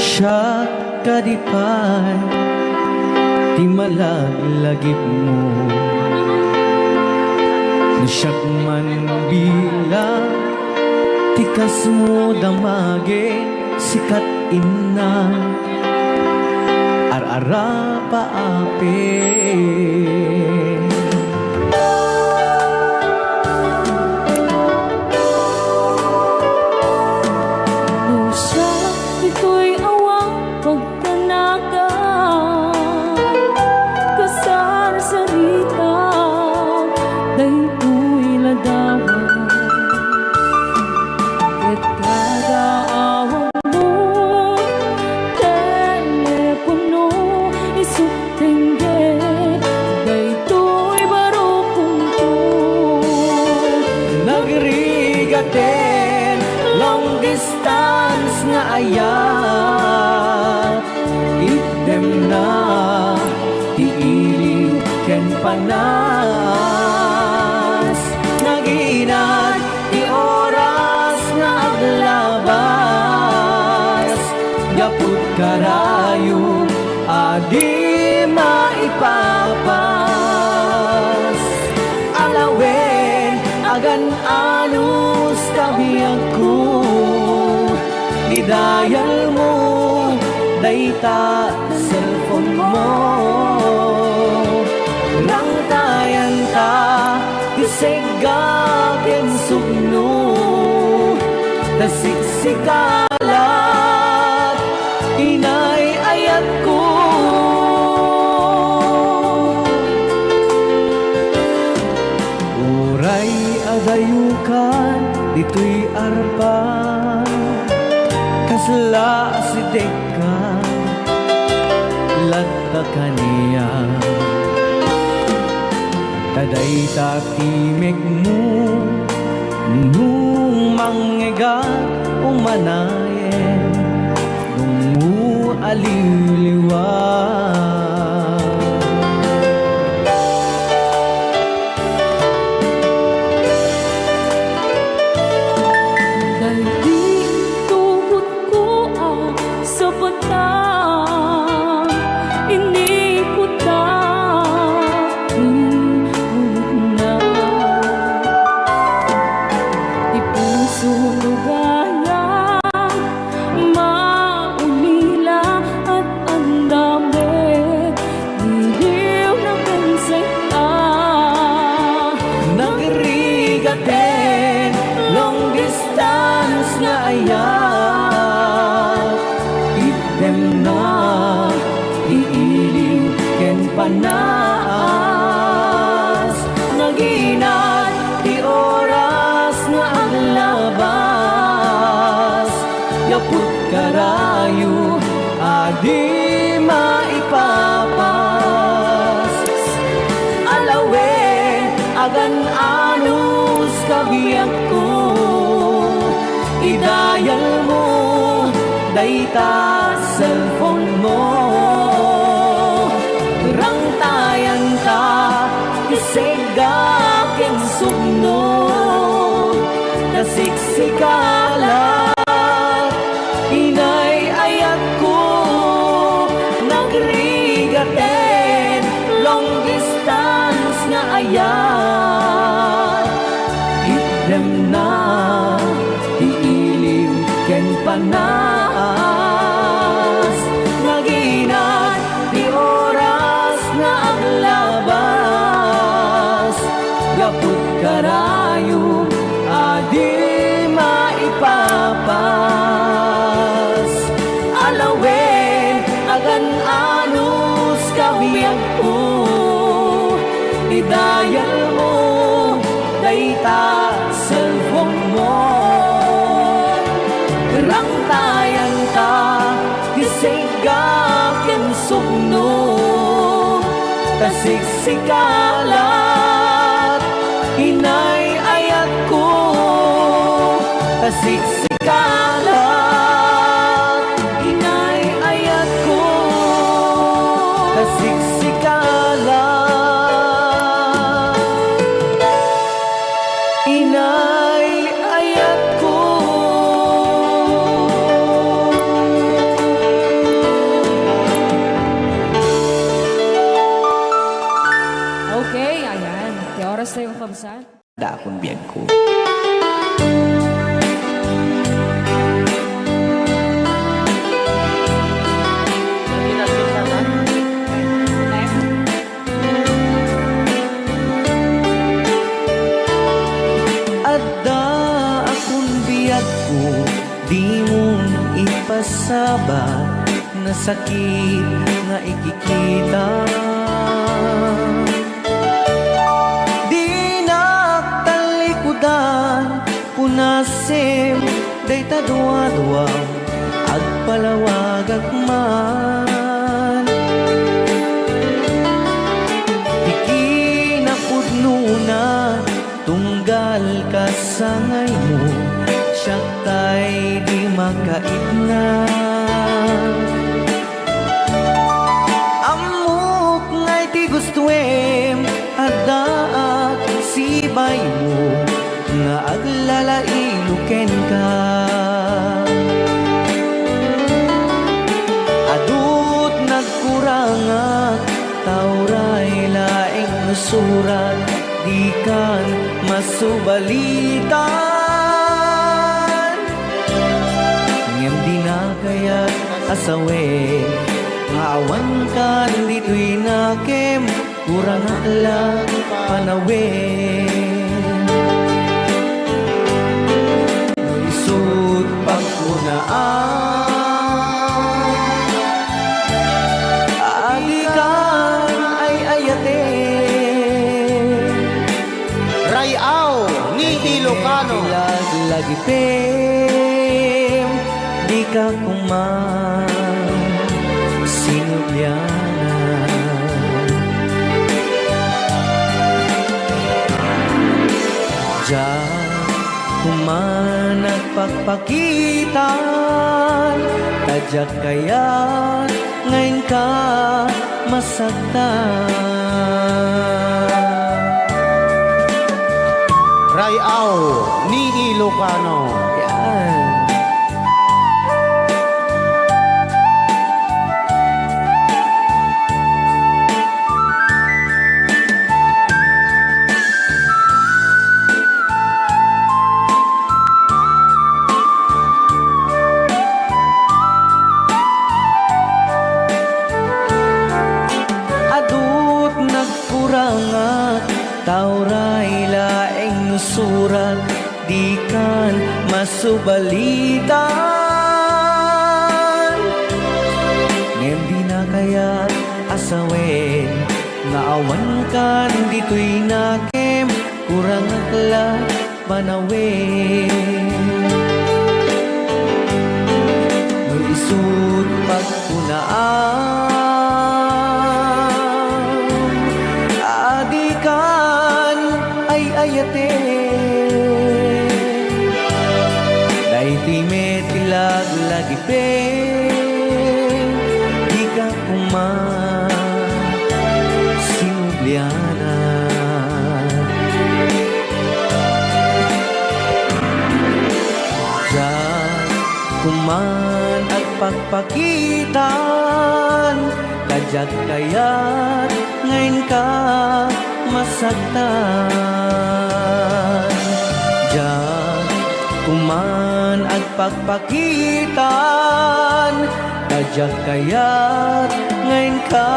Siya kadipay ti malaglagip mo, no siyak man bilang tikas mo damage sikat ina ar-ara paape. Long distance nga ayat idem na tiili ken panas naginat ti oras nga aglabas gapud karayo adi maipapas alawen agan alus kabiyag ko idayal mo dayta cellphone mo nang tayan ta isega ken sugno nasiksikalat inay ayat ko uray agayukan dito'y arpan kasla si deka latta kaniya taday takimek mo nung mangega umanayen nung mo aliliwan. Long distance nga ayat idem na iiliw ken panas naginat ti oras nga aglabas yapud karayo adi maipapas alawen agan anus kabiyag ko idayal mo dayta cellphone mo rang tayan ta isega ken sugno nasiksikalat inay ayat ko nagrigaten long distance nga ayat idem na iiliw ken panas naginat ti oras nga aglabas gapud karayo adi maipapas alawen agan anus kabiyag ko idayal mo dayta cellphone mo rang tayan ta isega ken sugno tasiksikalat inay ayat ko tasiksikalat inay ayat ko tasiksikalat inay ayat ko sabat na sakit nga ikikita. Di naktalikudan punasim day tadwa-dwa agpalawag agman. Ikinapudnuna tunggal ka sa ngay mo, siyak tay di makaitna. Amok ngay ti gustuem Adda Akun sibay mo nga aglalailuken ka. Adut nagkurangak tauray laing surat di kan masubalitan. Ngem di na kaya asawe awan kan dito'y nakem kurang lang panawe. Isut pagkunaan agikan ay ayate. Rayaw ni Ilocano Lagi pem di ka kuman sinubyana. Diyan kuman nagpagpakitan, tadyak kaya ngayon ka masaktan. Rayaw ni Ilocano. Yan. Adut nagkurangak tauray laing nusurat di kan masubalitan. Ngem di na kaya asawen nga awan kan dito'y nakem kurang akla panawen. Isut pagkunaan adikan ay ayate. Dayti metilag lagi pe di ka kuman sinubliana. Diyan kuman pagpakitan, kajat kayat ngayon ka masaktan. Diyan kuman agpagpakitan, kajat kayat ngayon ka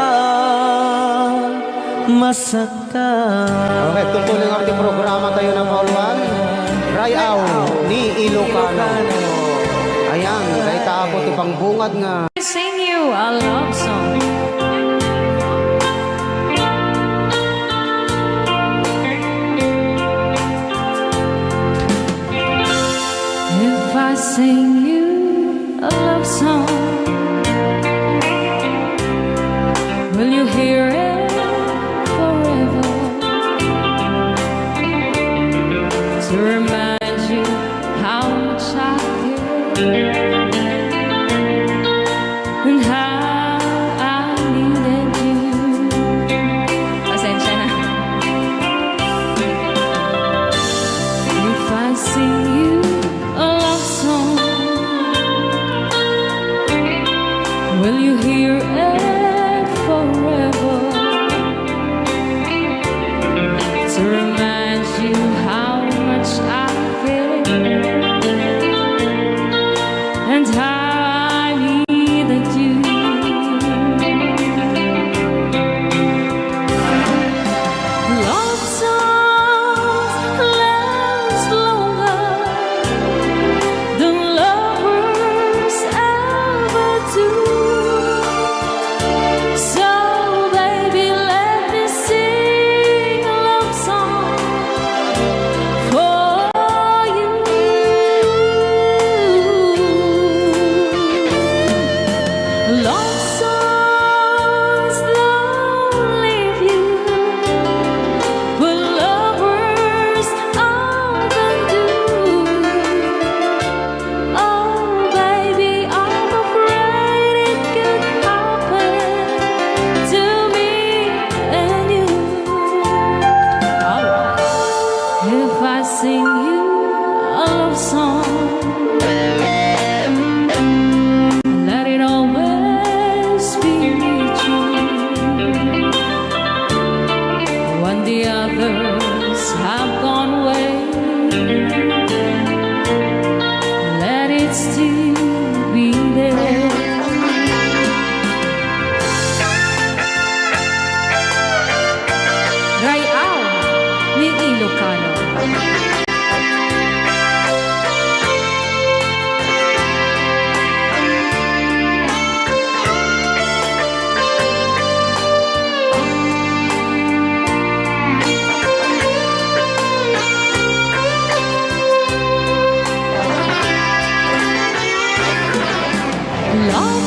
masaktan. Okay, tungkol ng ating programa tayo ng Pauluan. Rayaw ni Ilocano. Ayan, kahit ako tipang bungad nga. Sing you a love song. If I sing you a love song, will you hear it forever? To remind you how much I care. And how I needed you. Pasensya na. If I sing you a love song, will you hear it forever? To remind you how much I care. And how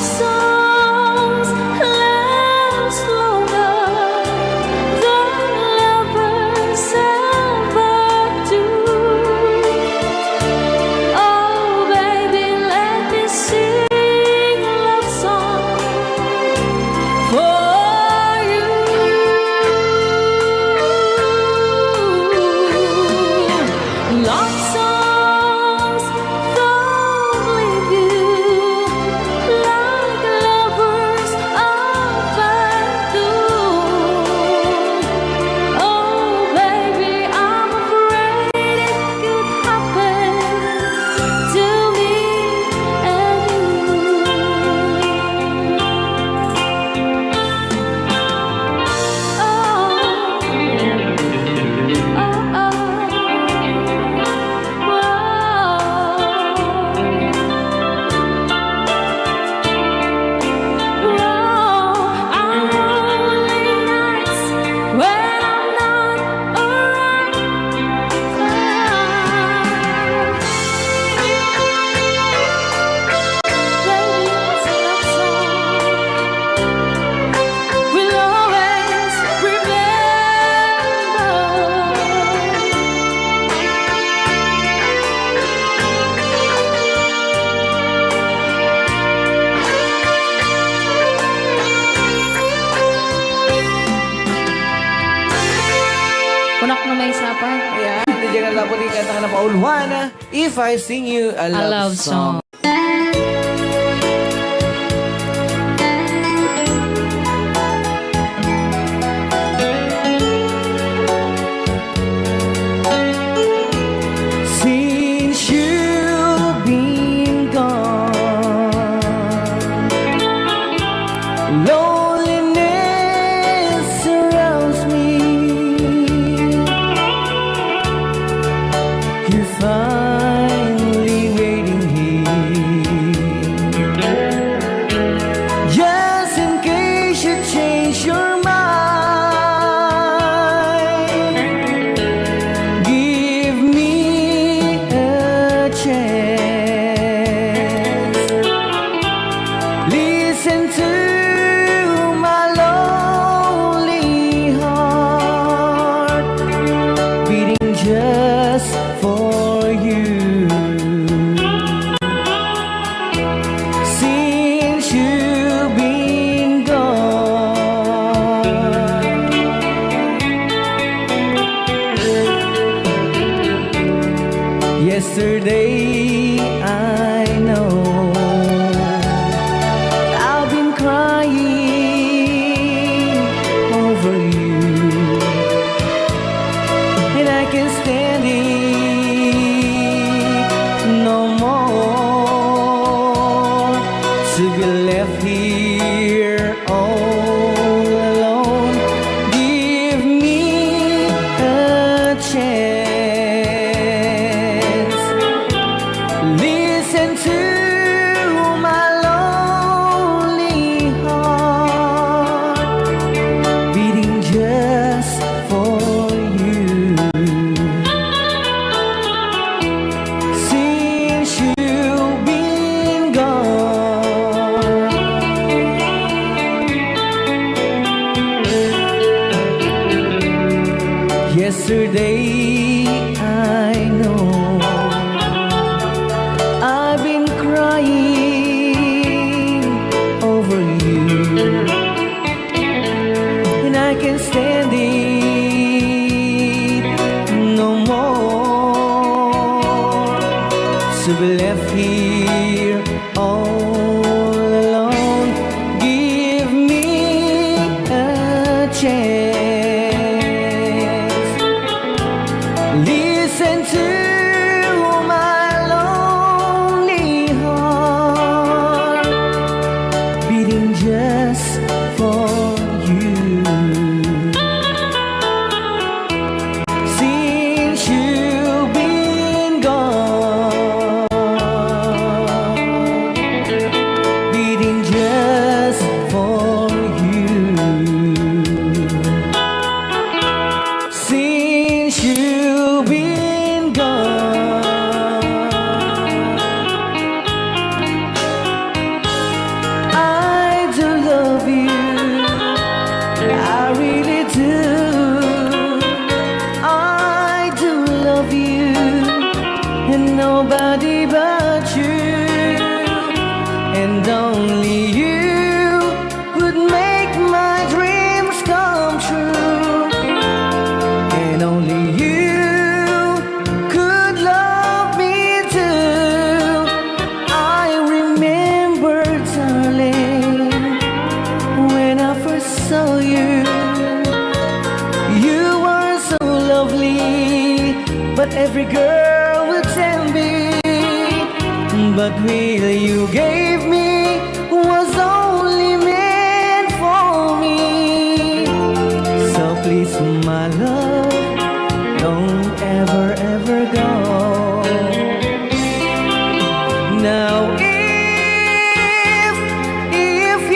songs last longer than lovers ever do. Oh, baby, let me sing a love song for you. Love songs don't leave you like lovers often do. Oh, baby, I'm afraid it could happen to me and we'll always Kunak na may sapan. Ayan, nandiyan na po din kanta na pauluhan. If I Sing You a Love Song. Since you've been gone, loneliness surrounds me. You're finally waiting here, just in case you change your mind. Give me a chance. Listen to my lonely heart beating just for you. Since you've been gone, yesterday I know I've been crying over you, and I can't stand it no more to be left here all alone. Give me a chance. Listen to my lonely heart beating just for you. Since you've been gone, yesterday I know I've been crying over you, and I can't stand it no more to be left here all alone. Give me a chance. and only you would make my dreams come true, and only you could love me too. I remember, darling, when I first saw you, you were so lovely, but every girl would tell me, but really you gave me was only meant for me. So please, my love, don't ever, ever go. Now if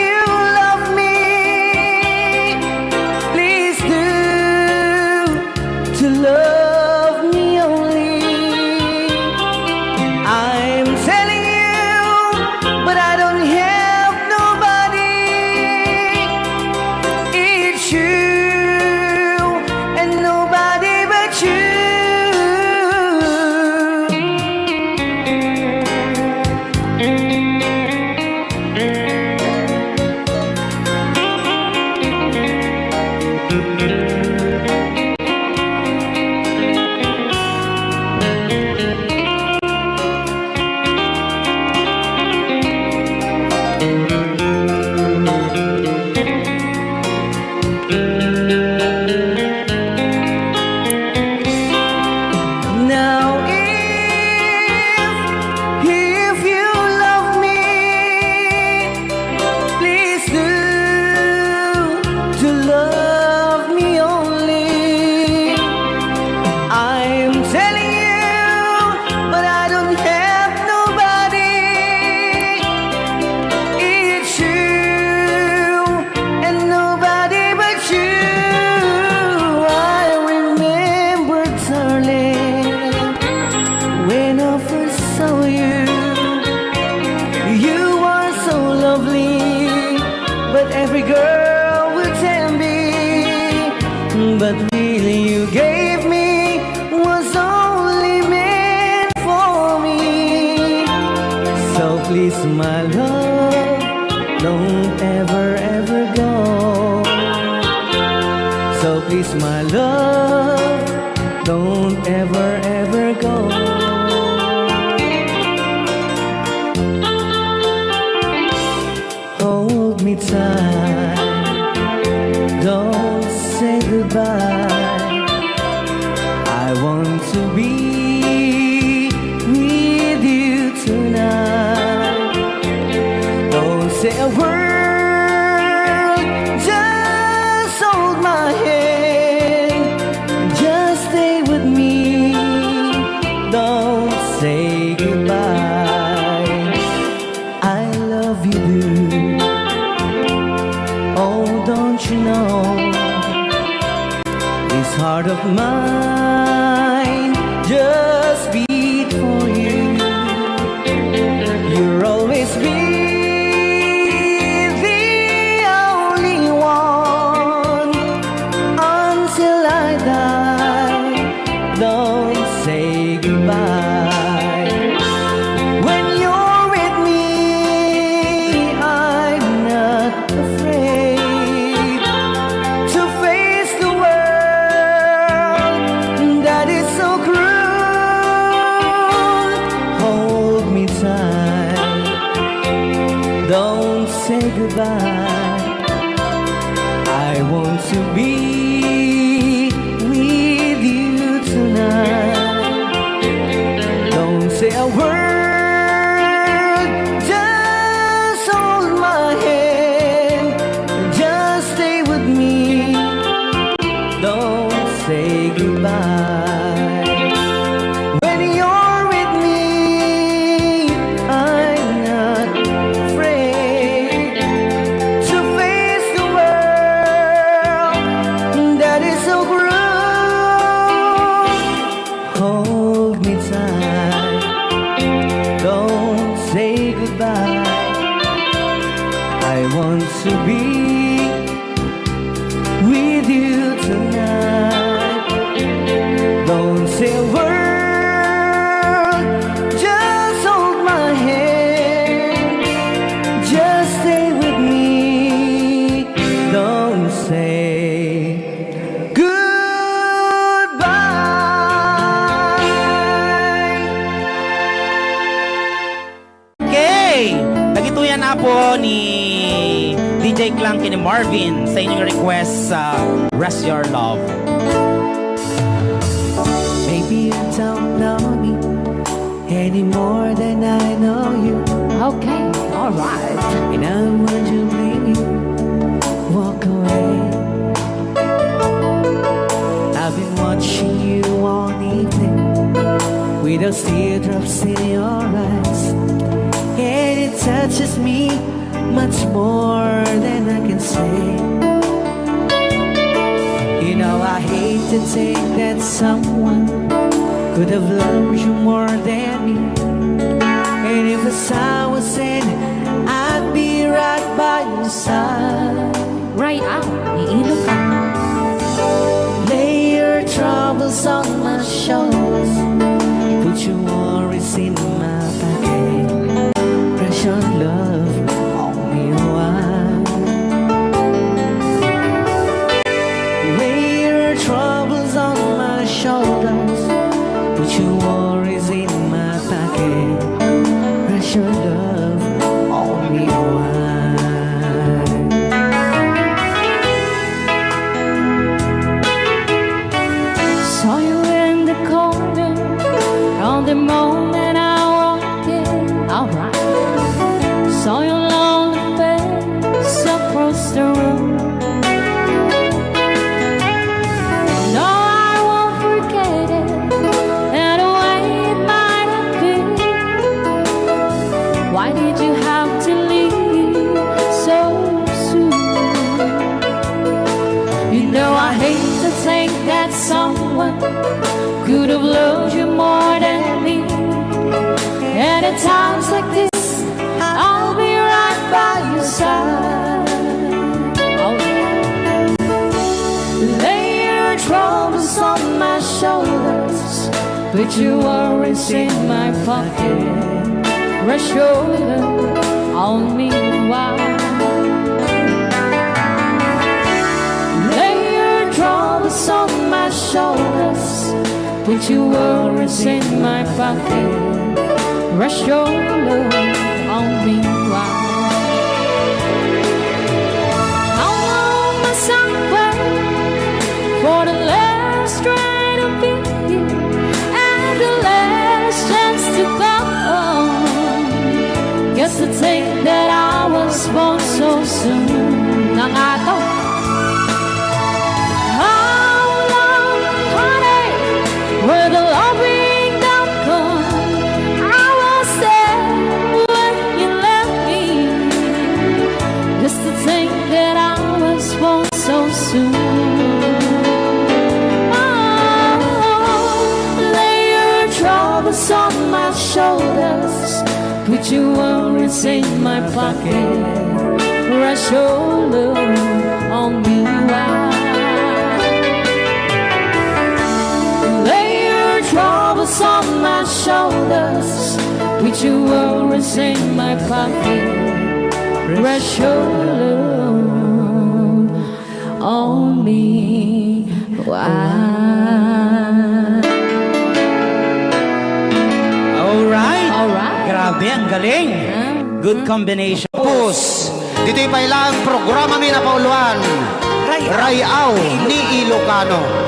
you love me, please do to love me only. I'm telling you, but I don't have nobody. It's you and nobody but you. Now if you love me, please do to love me only. I'm telling you, but I don't have nobody. It's you and nobody but you. I remember, darling, when I first saw you, you were so lovely, but every girl would tell me, but really you gave me was only meant for me. So please, my love, don't ever, ever go. So please, my love, don't ever, ever go. Hold me tight, don't say goodbye. I want to be with you tonight. Don't say a word, just hold my hand, just stay with me. Don't say goodbye. I love you, dude. Oh, don't you know, this heart of mine just beat for you. You'll always be the only one until I die. Don't say goodbye. When you're with me, I'm not afraid to face the world that is so cruel. Hold me tight, don't say goodbye. I want to be with you tonight. Don't say a word, just hold my hand, just stay with me. Don't say goodbye. When you're with me, I'm not afraid to face the world that is so cruel. Hold me tight, don't say goodbye. I want to be with you tonight. Don't say a word, just hold my hand, ni DJ Clanky ni Marvin sa inyong request sa Rest Your Love. Maybe you don't know me any more than I know you. Okay, alright. And I want to leave you, walk away. I've been watching you all evening with those teardrops in your eyes, and it touches me much more than I can say. You know I hate to think that someone could have loved you more than me, and if the sun was in, I'd be right by your side. Right out, ni Ilocano. Lay your troubles on my shoulders, put your worries in my pocket, press your love on me wide. Lay your troubles on my shoulders, put your worries in my pocket, press your love on me wide. Saw you in the corner on the moment I walked in. Alright. Saw your lonely face across the room. No, I won't forget it, and the way it might have been. Why did you have to leave so soon? You know I hate to think that someone could have loved you more than me, and at times like this I'll be right by your side. Oh, yeah. Lay your troubles on my shoulders, put your worries in my pocket, rest your love on me while. Lay your troubles on my shoulders, put your worries in my pocket, rest your love on me while. How long must I wait for the last rain to be here and the last chance to come? Guess to think that I was born so soon. Nangato. How long, honey, will the loving not come? I was there when you left me. Just to think that I was born so soon. Oh, lay your troubles on my shoulders, put your worries in my pocket, rest your love on me wide. Lay your troubles on my shoulders, put your worries in my pocket, rest your love on me wide. Alright. Alright. Grabe, ang galing. Good combination. Tapos, dito'y pailang programa mi na pauluan. Rayaw ni Ilocano.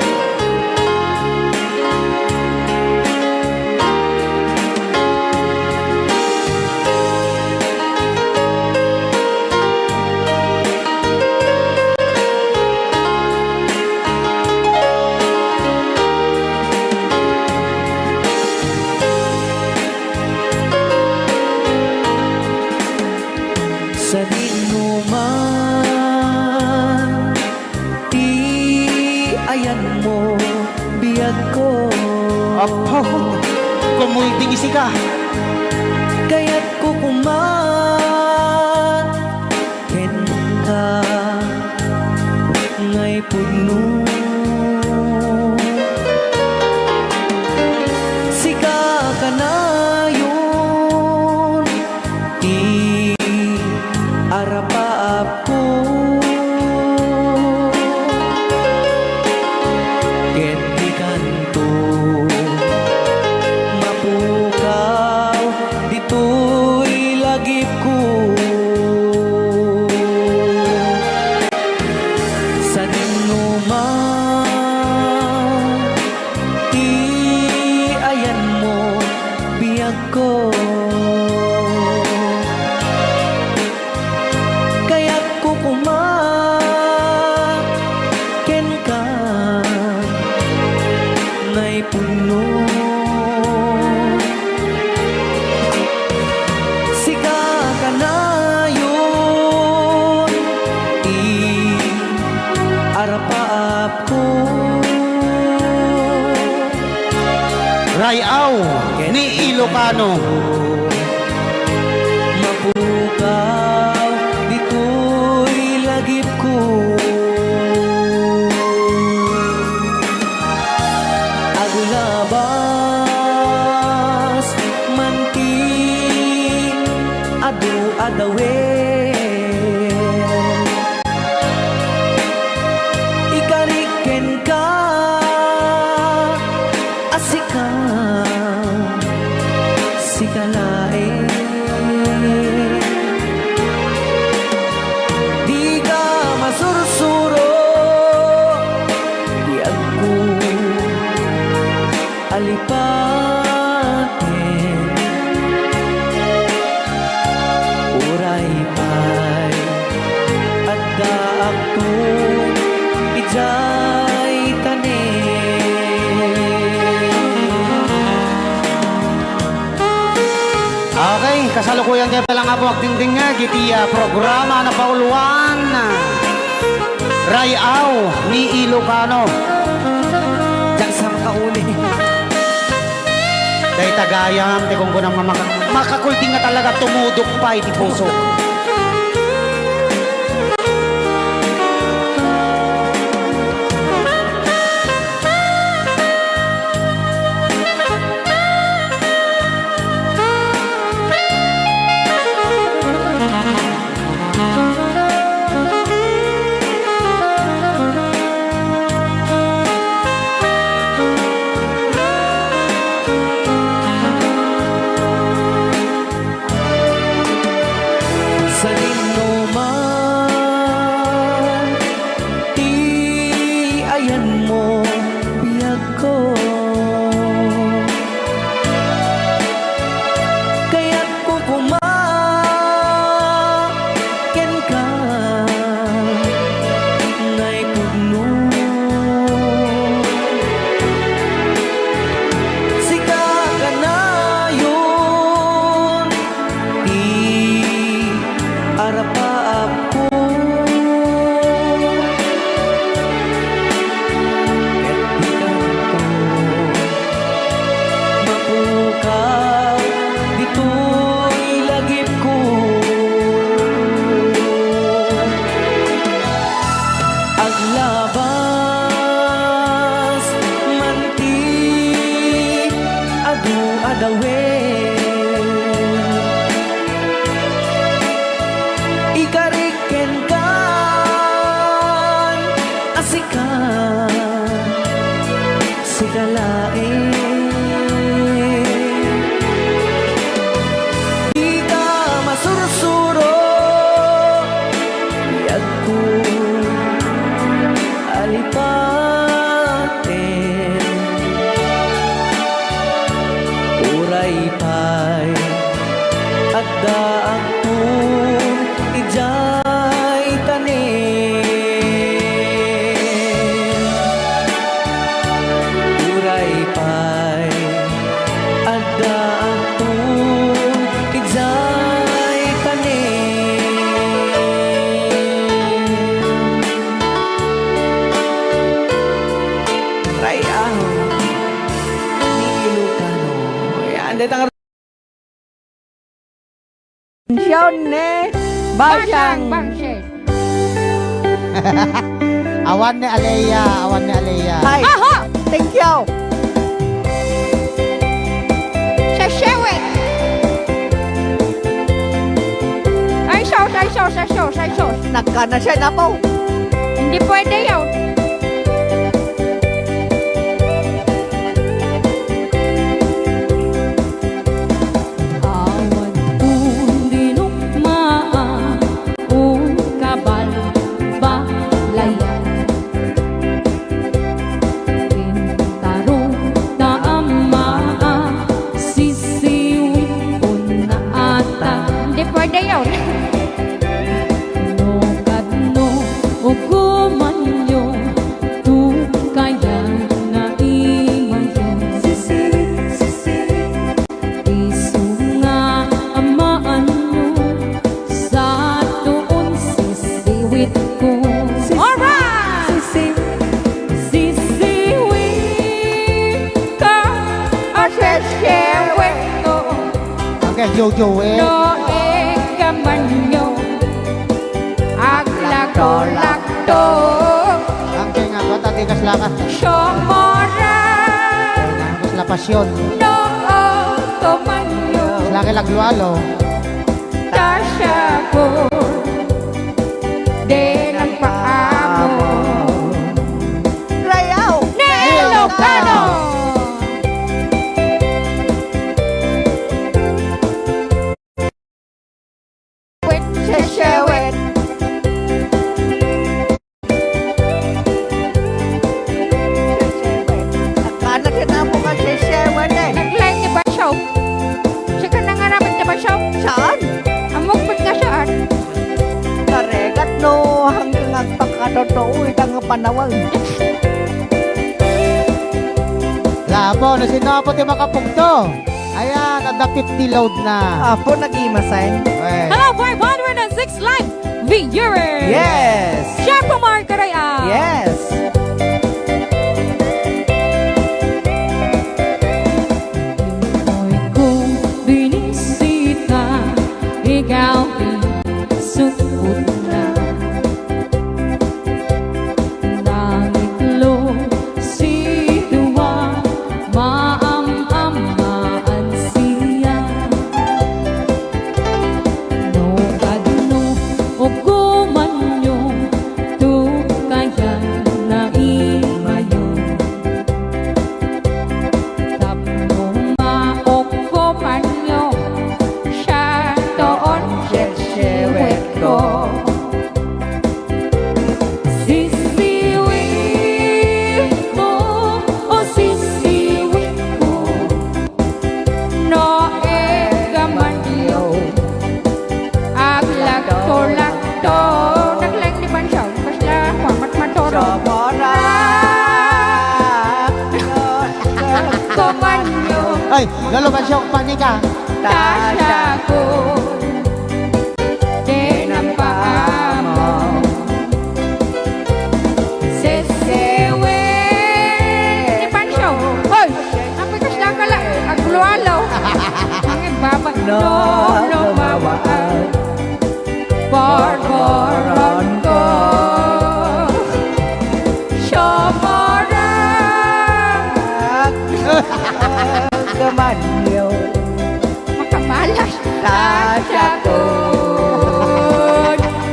Sa dinuman, ayan mo, biyag ko. Apo, kumulting isi ka. Kaya't ko kuman, ken ka, ngay puno. Sika ka na yun, arapaap ko. Ket di kanto, mapukaw, dito'y lagip ko. Ilocano. Mapukaw, dito'y lagip ko. Agulabas, manti, adu adawen. Ikariken ka, asika, sikalain. Di ka masursuro, di ako alipatin. Uray pa'y adda akun ijay Okay, kasalukuyan kayo palang nga po agdingding nga gitiya programa na pauluan Rayaw ni Ilocano. Diyan sa makauli. Dahil tagayam, di kung kunang makakulting nga talaga tumudok pa iti puso. Sa man, ti ayan mo biyag ko. Kaya't kukumakin ka nga'y pugno. Sika ka na yun, di arapaap ko. Ket di ka to mapukaw, dito'y lagip ko. Aglabas, manti, adu adawen. Ikariken kan, asika, sikalain. Di ka masursuro, biyag ko alipatin. Uray pa'y adda akun ijay tanin. Uray pa'y adda akun ijay tanin. Rayaw ni Ilocano. Yan, dito ang Basang Balse. Awan ni Aleya, awan ni Aleya. Hi! Thank you! Sa Shewe. Ay, sos. Nagka na siya na po. Hindi pwede yun. Awan kundi nukmaan un kabal balayan. Pintarong taamaan sisiun na ata. Hindi pwede yun. No, uguman yun. kay Jojo eh. No ikamanyo aglakto-lakto Ang kaya nga ko, tatigas lakas. Syomora Tapos la pasyon. no tomanyo Laki laglualo. Tasya ko de ng paamo Rayaw! Ilocano Wit sheshewit Nakanak yun na mo ka sheshewan eh. Nag-like ni ba siya? Siya ka nangarapit na ba siya? Saan? Amok ba't ka siya? Karegat no, hanggang agpakatotoo itang panawag. Labo, na sinapot yung makapugto. Ayan, at the 50 load na. Apo nag-imasay. Well, Hello, 506 live viewers! Yes! Share po mga karaya! Yes! Ako'y kung binisita, ikaw pinasukot na. Nangitlo si Duwa, maam-amaan siya. No kadno o kumanyo, tu kaya na imayo. Tapno maok kumanyo, siya doon sheshewet ko. Sisiwin mo o sisiwin ko, no ekamanyo aglakto-lakto nag-like ni Bansyaw basta pamat-matoro Syomora! kumanyo ay, lalo ba siya panika? tasya ko din ang paamo sisiwin ni Bansyaw hoy ang bigas na kala aglualaw ang ibaba no lumawaan Barbaran ko Syomora Gamanyo! Makamalas Tasya ko!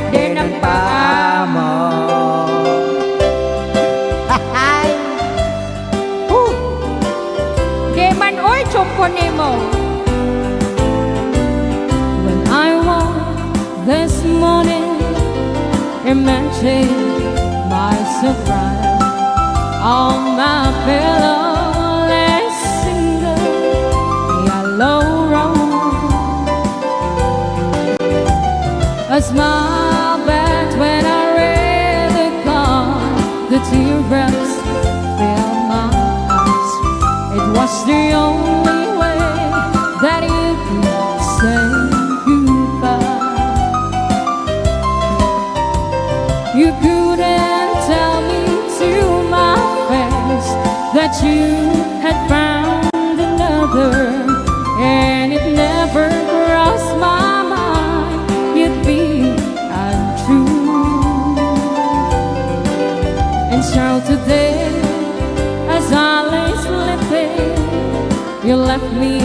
Din ang paamo Ay! Di man oy chumpo nimo When I woke this morning Imagine my surprise On my pillow lay single Yellow rose A smile back when I read the card The teardrops filled my eyes It was the only way that you could say goodbye You couldn't tell me to my face That you had found another And it never crossed my mind You'd be untrue And so today As I lay sleeping You left me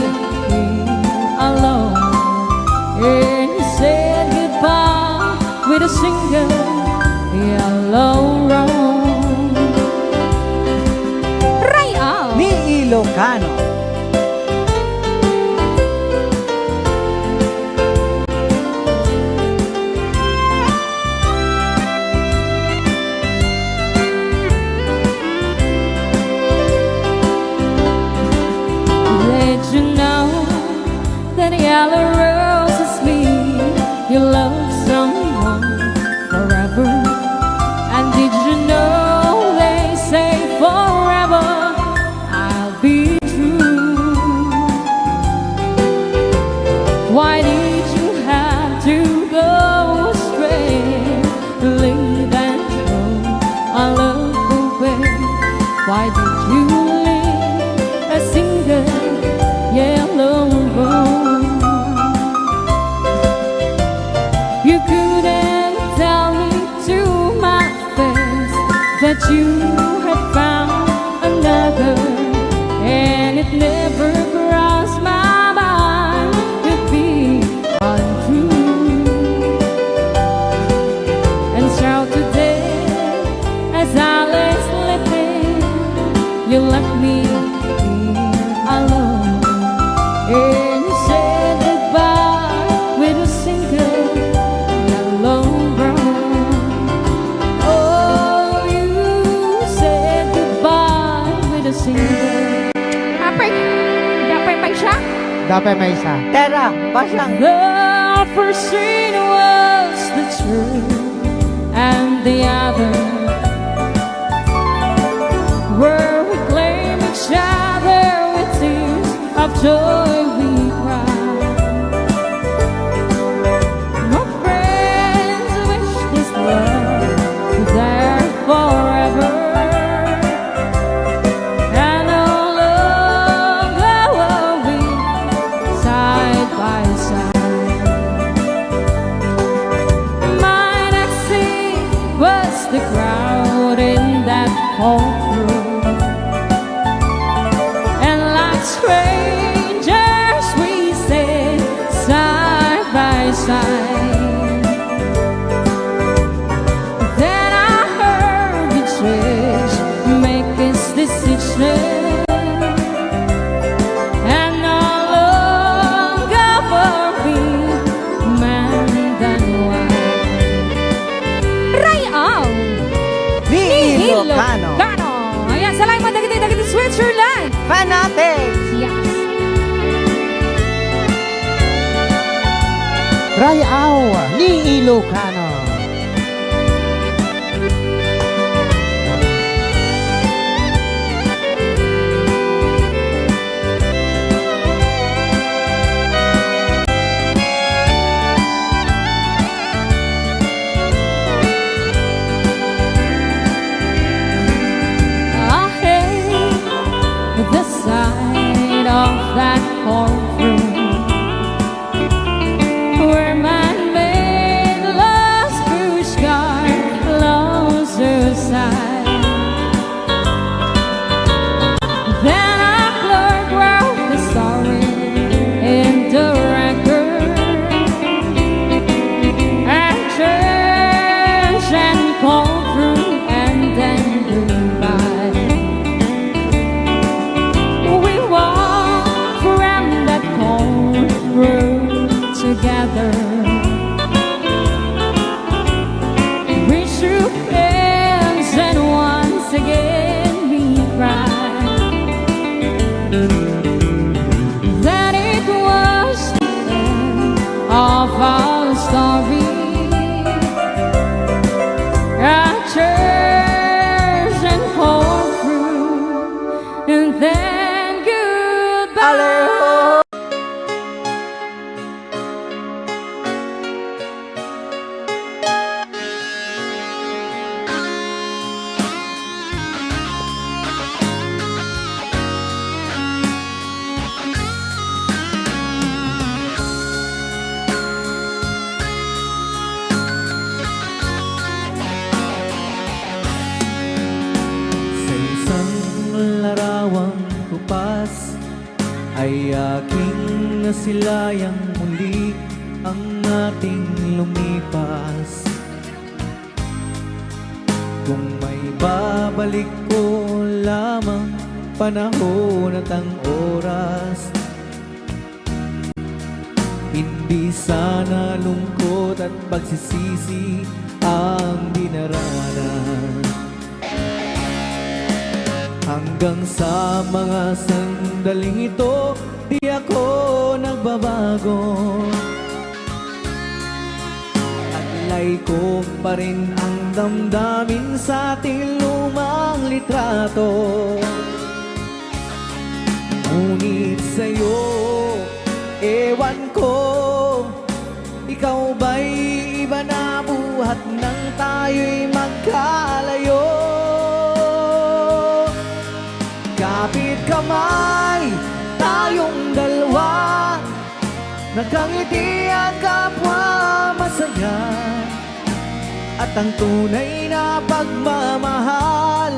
here alone And you said goodbye With a single yellow rose Rayaw Ni Ilocano! Let you know that yellow rose is me You love someone forever And did you know they say forever I'll be true Why did you have to go astray Leave and throw our love away Why did you leave a single yellow rose you had found another, and it never crossed my mind to be untrue. And so today, as I lay sleeping, you left me alone, and you said goodbye with a single yellow brown. Oh, you said goodbye with a single. Dapat pa siya? Dapat may isa. Tera, basang. The first scene was the truth, and the other where we claim each other with tears of joy we cry. My friends wish this love was there forever, and all along were we side by side. My next scene was the crowd in that courtroom, and like strangers we stayed side by side. Then I heard the judge make his decision, and no longer were we man than wife. Rayaw Ni Ilocano. Ayan, salamat dagiti Switzerland. Fanatics. Yes. Rayaw ni Ilocano. I hate the sight of that courtroom where man made love's push guard closer side. Then a clerk wrote the story in the record, and church and courtroom and then goodbye. We walked from that courtroom together. We shook hands and once again we cried. That it was the end of our story. Our church and courtroom, and then goodbye. Sa isang larawang kupas ay aking nasilayang muli ang ating lumipas. Kung may babalik ko lamang panahon at ang oras, hindi sana lungkot at pagsisisi ang dinaranas. Hanggang sa mga sandaling ito, di ako nagbabago. Taglay ko pa rin ang damdamin sa ating lumang litrato. Ngunit sa'yo, ewan ko, ikaw ba'y iba na buhat nang tayo'y magkalayo? Kapit kamay, tayong dalawa, nakangiti at kapwa masaya. at ang tunay na pagmamahal.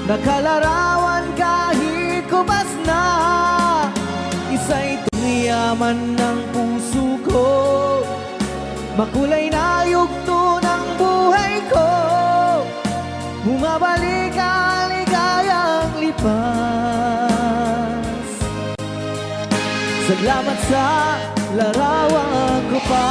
Nakalarawan kahit kubas na, isa'y yaman ng puso ko. Makulay na yugto ng buhay ko, bumabalik ang ligayang lipas. Salamat sa larawan ko pa.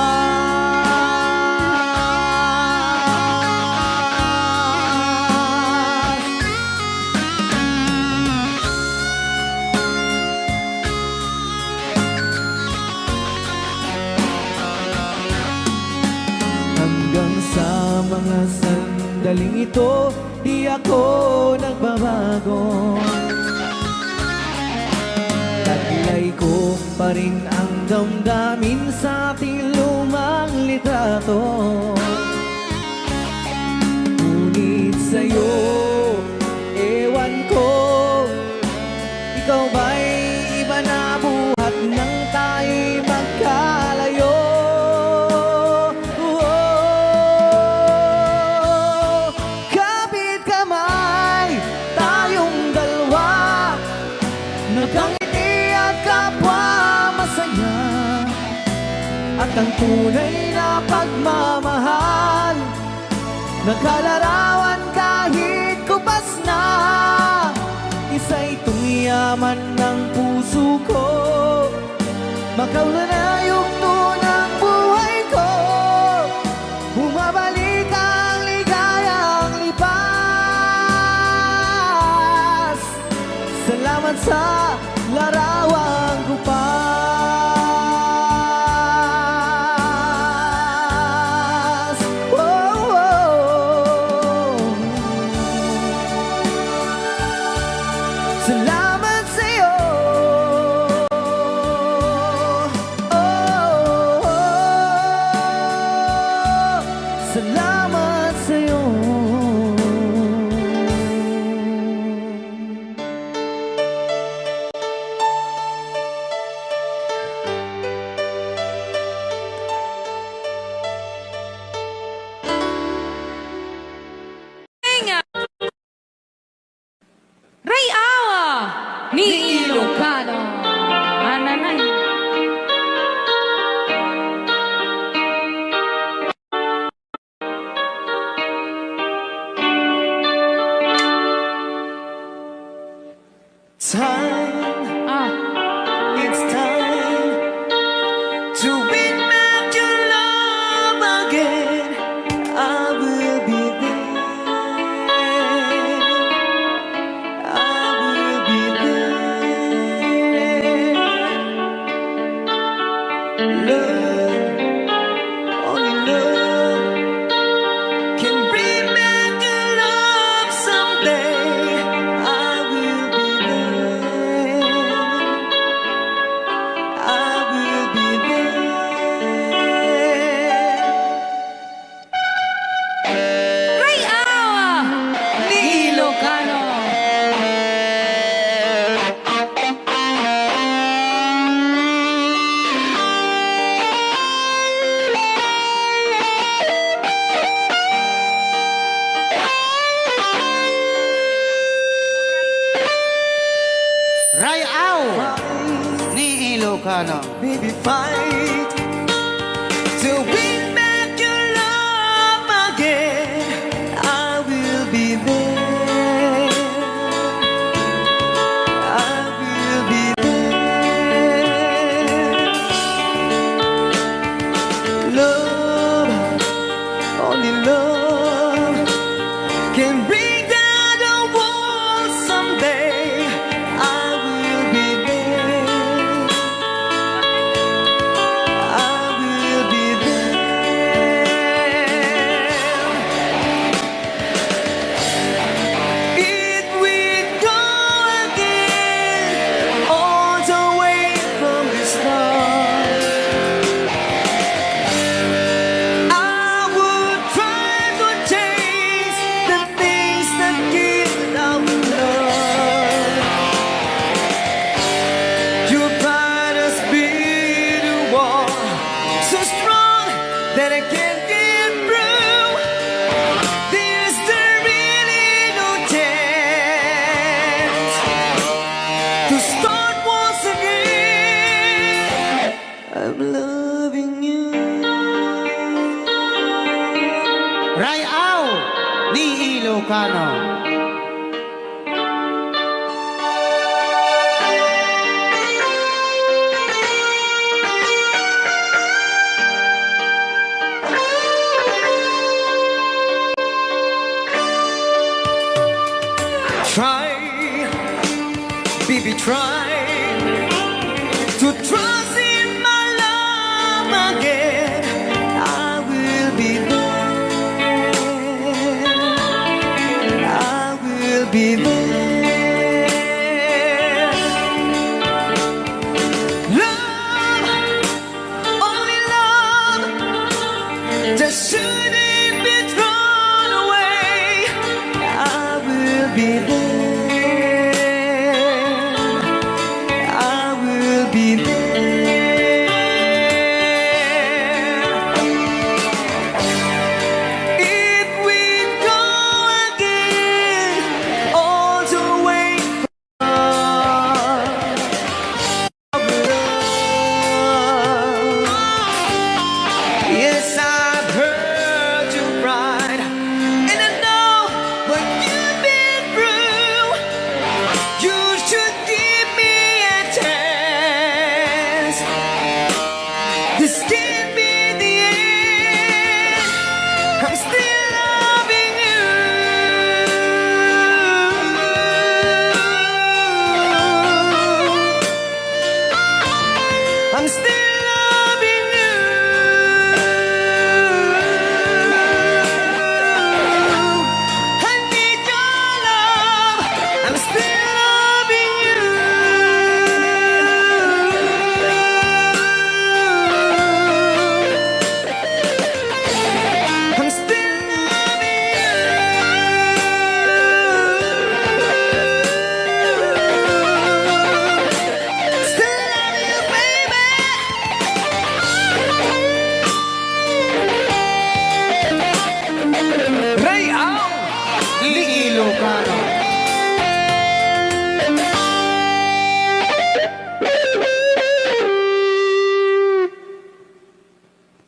Sa mga sandaling ito, di ako nagbabago. Taglay ko pa rin ang damdamin sa ating lumang litrato. Ngunit sa'yo, ewan ko, ikaw ba'y iba na buhat nang tayo'y magkalayo? At ang tunay na pagmamahal, nakalarawan kahit kubas na, isa'y tungyaman ng puso ko. Makaula na yugto ng buhay ko, bumabalik ang ligayang lipas. Salamat sa larawan ko pa. Salamat sa'yo. Salamat sa'yo. Ray Awa ni Ilocano. Ananay. Time, Ah, it's time to win back your love again. I will be there. I will be there. Love, only love can bring back your love someday. I will be there. I will be there. Ray Awa ni Ilocano. Rayaw ni Ilocano. Baby, fight to win back your love again. I will be there. I will be there. Love, only love can bring down the wall someday. I will be there. I will be there. It will go again, all the way from the start. I would try to change the things Rayaw ni Ilocano. Try, baby, try to trust in my love again. I will be there. I will be there. Love, only love, just shouldn't be thrown away. I will be there.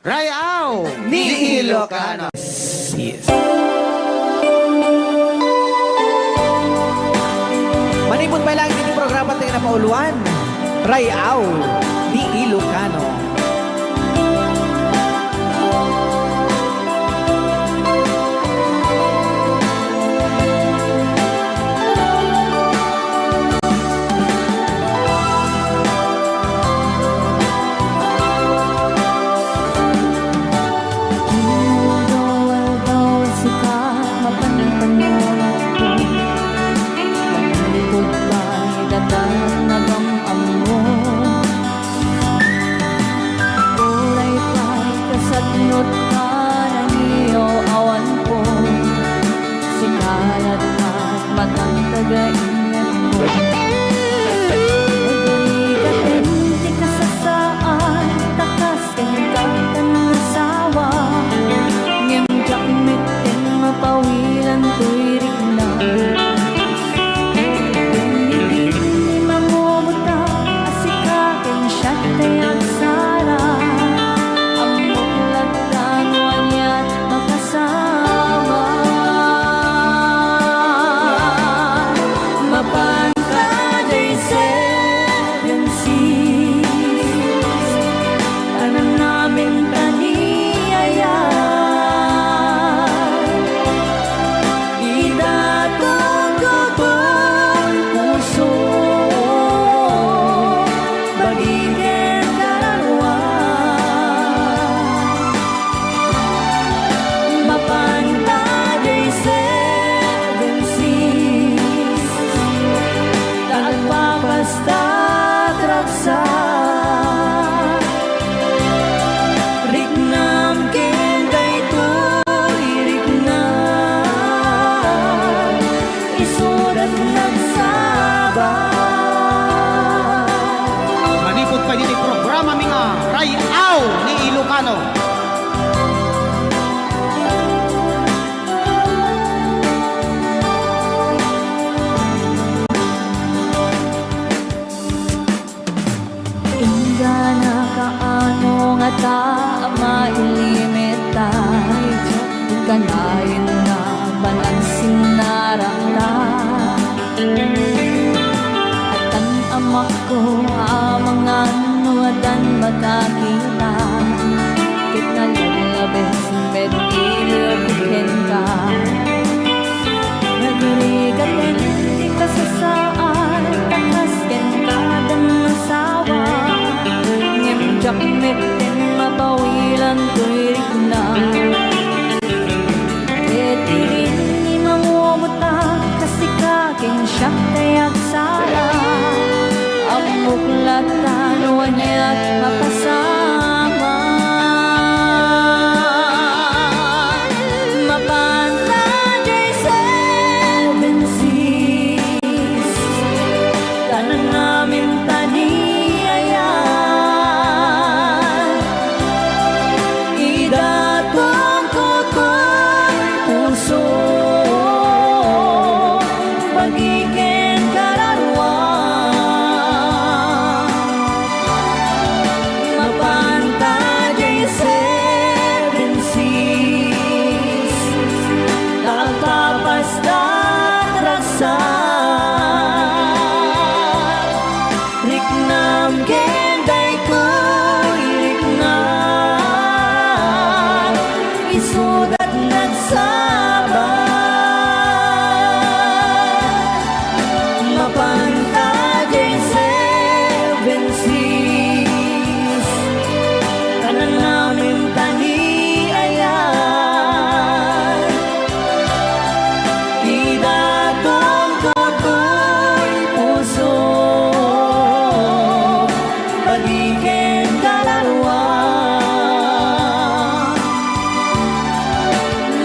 Rayaw ni Ilocano. Yes. Manipod pa lang dito programa tayo na pauluan. Rayaw ni Ilocano. kanayon na balansin narangta at ang ama ko mga nuwadan magkakita kit na lalabes medilirukin ka nagrigatin di ka sa saan takasken ka dan masawa ngimjak metin mapawilan tuirik na etirin ni mangumuta kasi kaking siyak kayak sala ang muklatan wanya't makasama mapanta jay seven seas tanan namin tani ayan idatong koko'y puso pagiging kararwa mapanta jay seven seas nakapastat raksa riknam genday ko'y riknam isudat nagsabat mapanta jay seven seas kanan namin tani ayan idatong koko'y puso pagiging kalarwa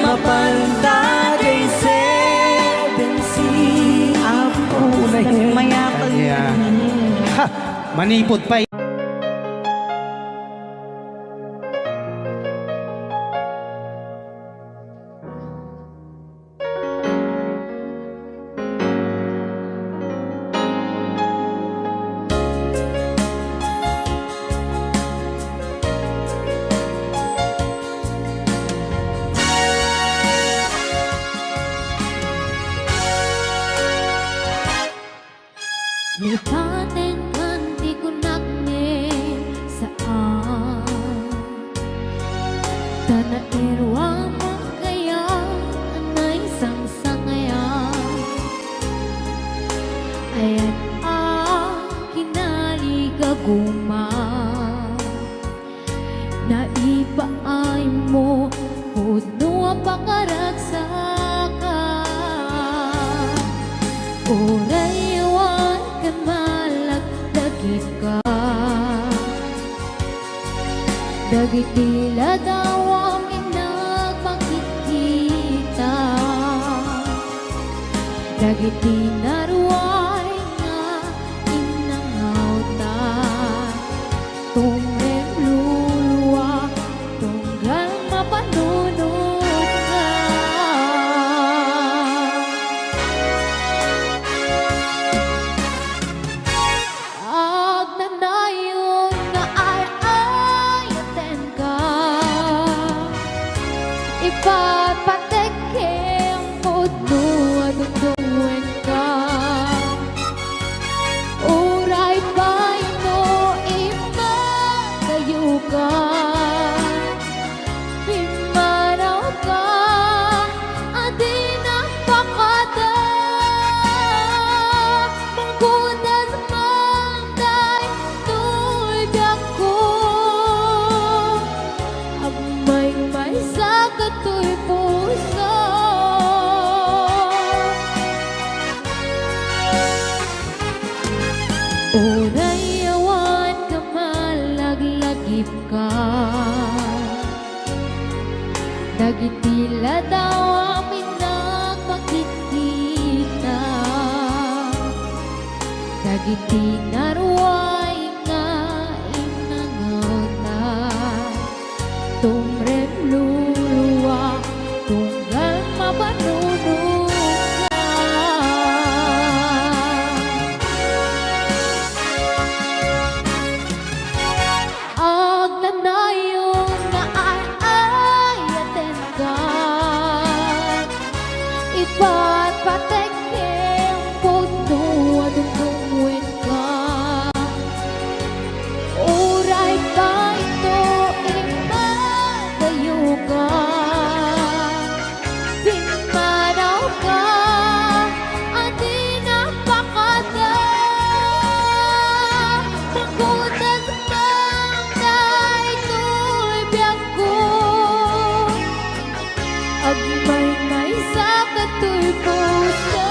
mapanta jay seven seas Ako na yun. mayapag Yeah. Ha! Manipod pa. Nipaten kanti kunak ne saan Tana irwa makaya anay sang-sangaya Ayat kinali gaguma Naibaay mo puno pakaraksa Orayawan kan malagdagit ka Dagit tila daw ang inagpakikita Dagit tinaruay nga inangauta Tumrem luluwa tunggal mapanunod ka Agnanayon na ay-ayaten ka Ipapateke ang puno at tuntuin ka Uray pa'y no imagayo ka Himanaw ka adi napakada Mangkudas manday tulbyak ko Amay-may sa kato'y puso Orayawan ka malaglagip ka Dagit tila daw ang pinagpakikita Dagit tinaruay nga inangauta Tumrem luluwa tunggal mapanunod ka Agnanayon na ay-ayaten ka Iba't patekem puno at tungtuin ka. Uray ba ito imadayo ka? Pinmanaw ka at inapakada. Magutan kang dahito'y biyag ko. Agmay-may sa kato'y puso.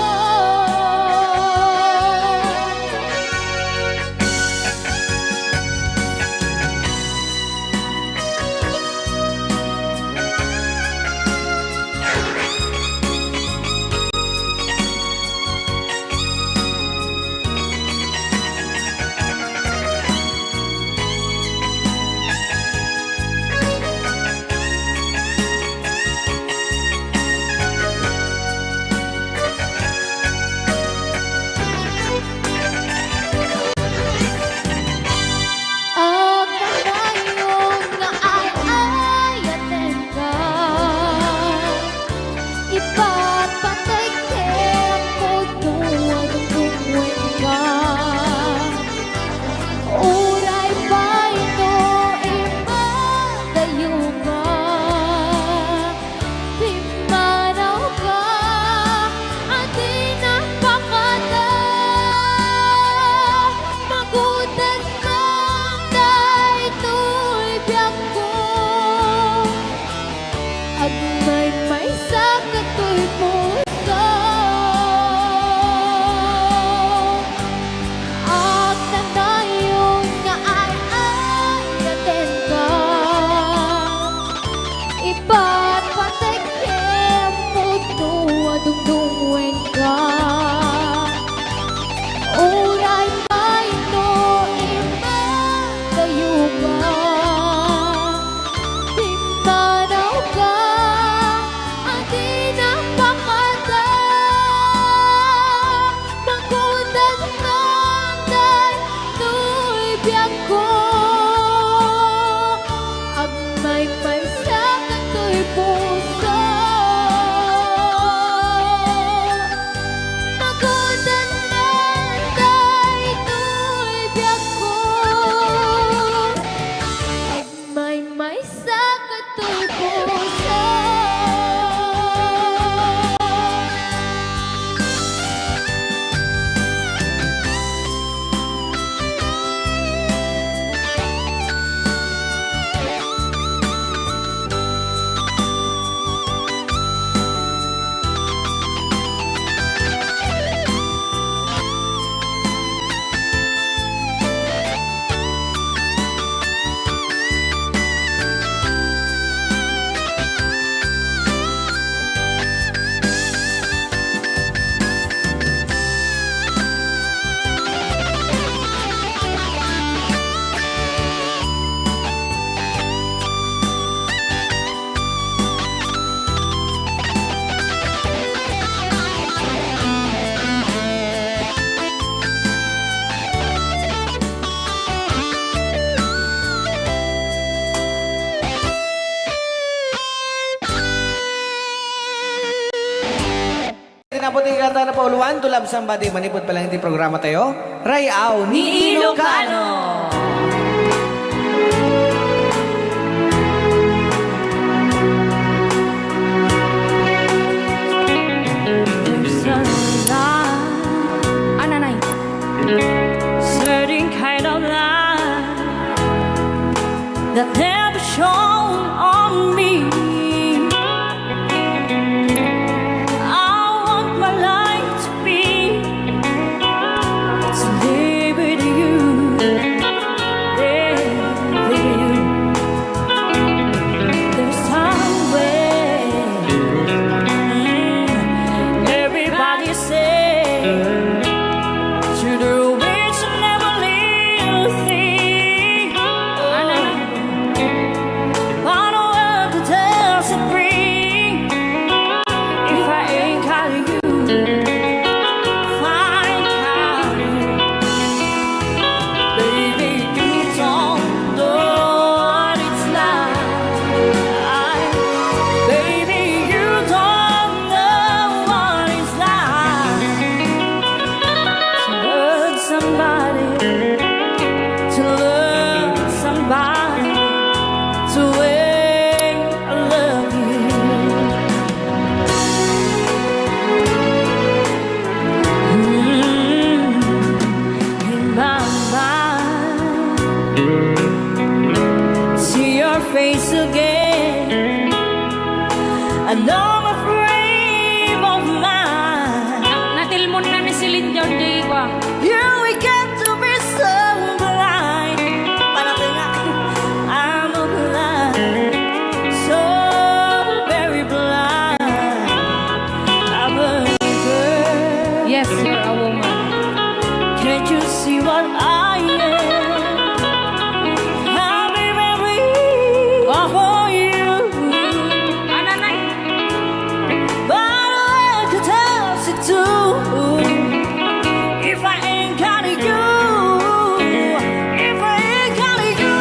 Naputing kata na pauluan, tulab sambadi, manipod pa lang hindi programa tayo. Rayaw ni Ilocano! Certain kind of light that never shone on me. I want my life to be to live with you, live with you. There's time when everybody says to the witch never leave a thing. I know my frame of mind. Natilmon na ni Celine Dion, di ba? You we got to be so blind. I'm a blind, so very blind. I'm a girl. Yes, you're a woman. Can't you see what I am? I'll be very for you. Ananay. But I could tell you too. If I ain't got you, if I ain't got you,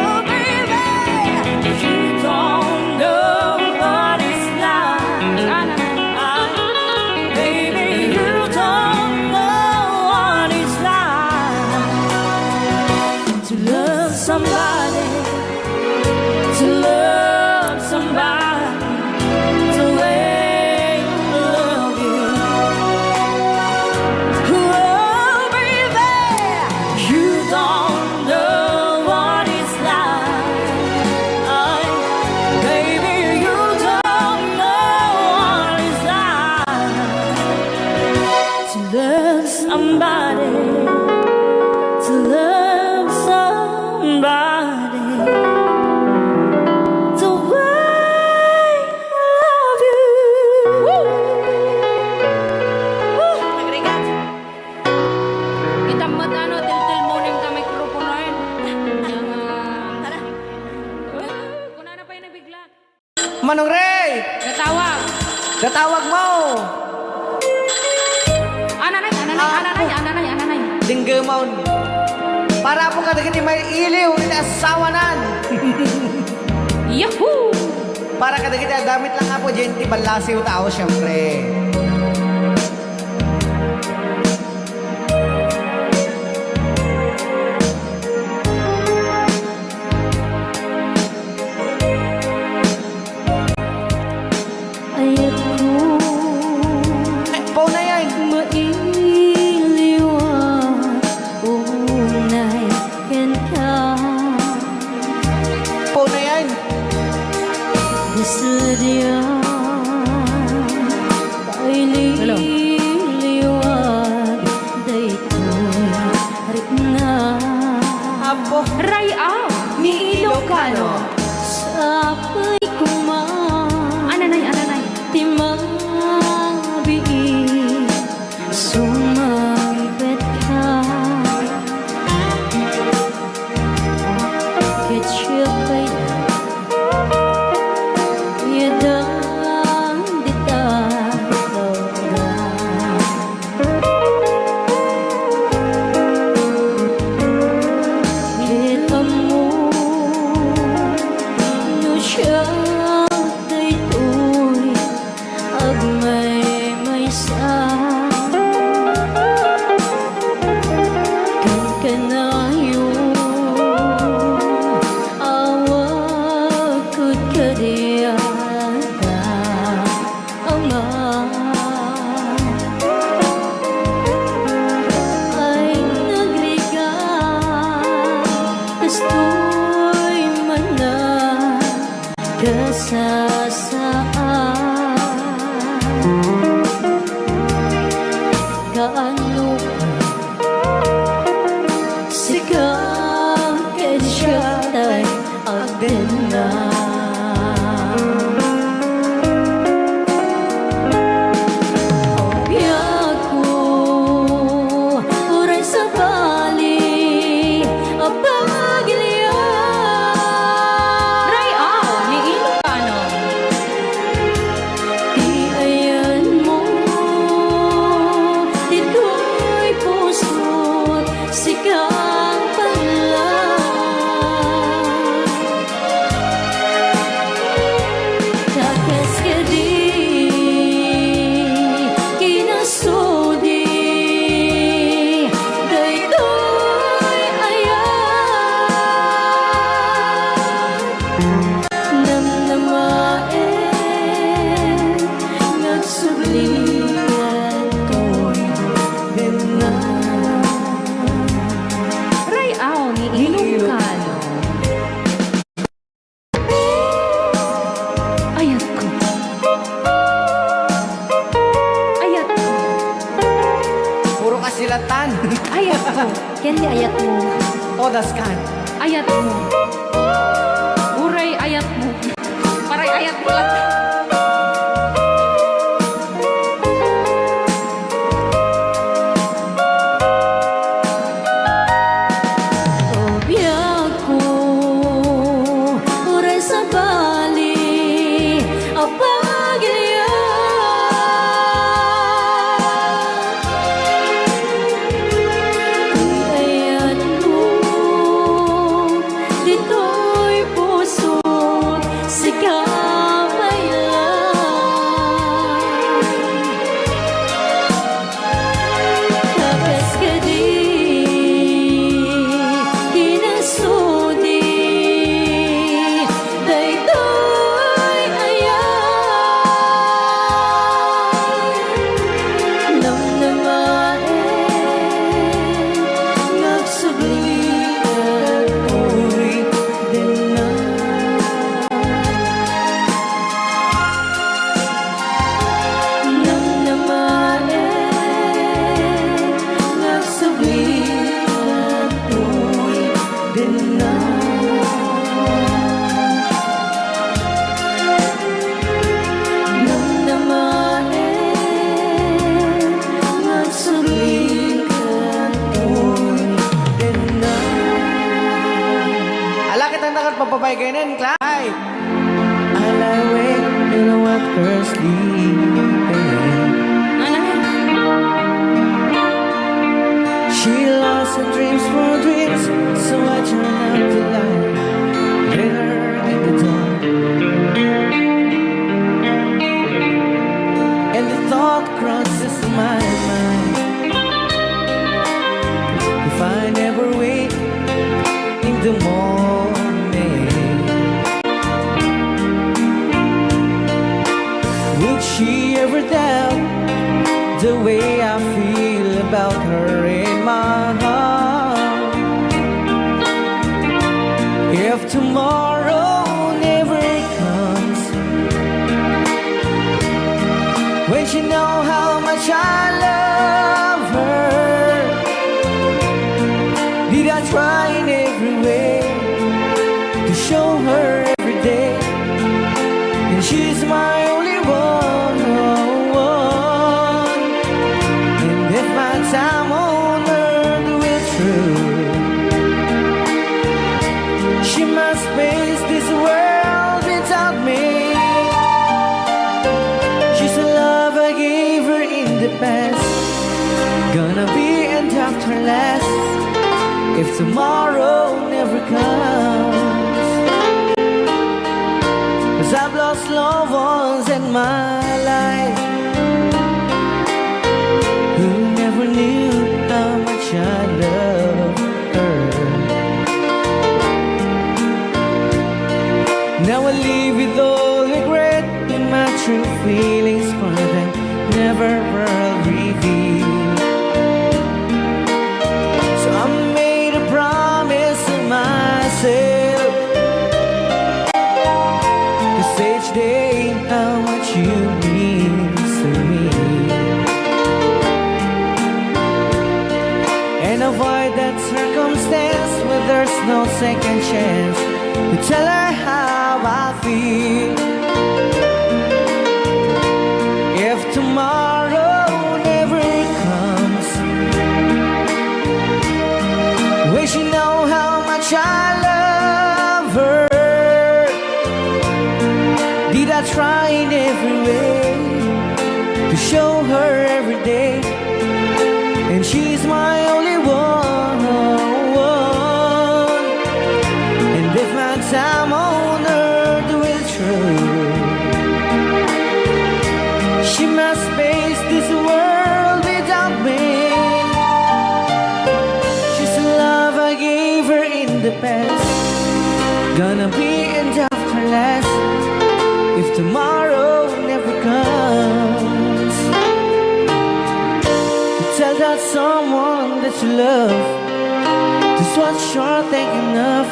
oh baby, you don't know what it's like. Baby, you don't know what it's like to love somebody, to love somebody, the way I love you. Oh, baby, you don't know what it's like. Baby, you don't know what it's like to love somebody, to love somebody, the way I love you. Kita mo ano, til-til mo ka mikropono yun. Kuna na pa yun nabigla. Manong Ray, Natawag. natawag mo. Ananay. Dinggamon. Para po kadagit may iliw ni asawanan. Yahoo! Para kadagit damit lang nga po, genti balasiw tao syempre. Ayat ko Pau na yan. mailiwan unay ka Pau na yan. Gusto diyan Kendi ayat mo. Todas kan. Ayat mo. Uray ayat mo. Paray ayat mo lang. Oh, biag ko. Uray sa bali. Apagilya. Ayat mo. Dito'y puso. Papabay kayo na, Clyde. I lie awake and I watch her sleeping. She lost her dreams for dreams, so I turn out the light, let her in the dark. And the thought crosses my mind, if I never wake in the morning, would she ever doubt the way I feel about her in my heart? If tomorrow never comes, when she know how much I love her, did I try in every way to show her every day, and she's my only one. And if my time on earth will through, she must face this world without me. She's a love I gave her in the past, gonna be end after last, if tomorrow never comes. 'Cause I've lost loved ones in my life who never knew how much I love her. Now I live with all regret, and my true feelings for them never were revealed. So I made a promise to myself, to say each day how much you mean to me, and avoid that circumstance where there's no second chance to tell her how I feel. If tomorrow never comes, will she know how much I love her? Did I try in every way to show her every day, and she's my only one. And if my time on earth will true, she must face this world without me. She's a love I gave her in the past, gonna be end after last, if tomorrow never comes. To tell that someone that you love just what you're thinking of,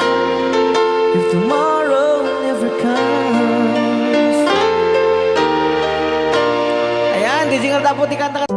if tomorrow never comes. Ayan, di jingle tapo, di kanta.